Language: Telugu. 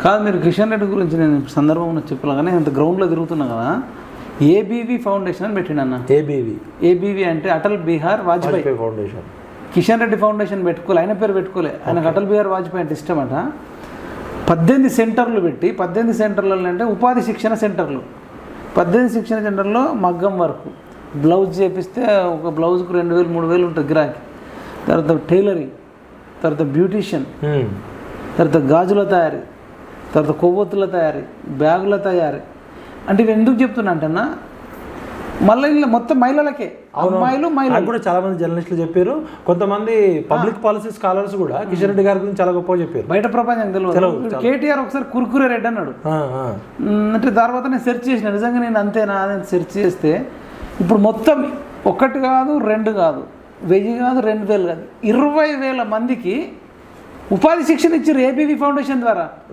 కాదు, మీరు కిషన్ రెడ్డి గురించి నేను సందర్భంలో చెప్పలే కానీ అంత గ్రౌండ్లో తిరుగుతున్నా కదా. ఏబీవీ ఫౌండేషన్ అని పెట్టిండన్న. ఏబీవీ అంటే అటల్ బిహార్ వాజ్పేయి ఫౌండేషన్. కిషన్ రెడ్డి ఫౌండేషన్ పెట్టుకోలే, ఆయన పేరు పెట్టుకోలే. ఆయనకు అటల్ బిహార్ వాజ్పేయి అంటే ఇష్టమట. 18 సెంటర్లు పెట్టి, 18 సెంటర్లలో అంటే ఉపాధి శిక్షణ సెంటర్లు, 18 శిక్షణ సెంటర్లో మగ్గం వరకు, బ్లౌజ్ చేపిస్తే ఒక బ్లౌజ్కు 2000 3000 ఉంటుంది గిరాకీ. తర్వాత టైలరింగ్, తర్వాత బ్యూటీషియన్, తర్వాత గాజుల తయారీ, తర్వాత కొవ్వొత్తుల తయారీ, బ్యాగుల తయారీ. అంటే ఇవి ఎందుకు చెప్తున్నా అంటన్నా, మళ్ళీ మొత్తం మహిళలకే, అమ్మాయిలు మహిళలు కూడా చాలా మంది జర్నలిస్టులు చెప్పారు. కొంతమంది పబ్లిక్ పాలసీ స్కాలర్స్ కూడా కిషన్ రెడ్డి గారి గురించి చాలా గొప్పగా చెప్పారు. బయట ప్రపంచం తెలియదు. కేటీఆర్ ఒకసారి కుర్కురే రెడ్డి అన్నాడు. అంటే తర్వాత నేను సెర్చ్ చేసిన, నిజంగా నేను అంతేనా అని సెర్చ్ చేస్తే ఇప్పుడు మొత్తం 1 కాదు 2 కాదు 1000 కాదు 2000 కాదు 20,000 మందికి ఉపాధి శిక్షణ ఇచ్చారు ఏబీవీ ఫౌండేషన్ ద్వారా.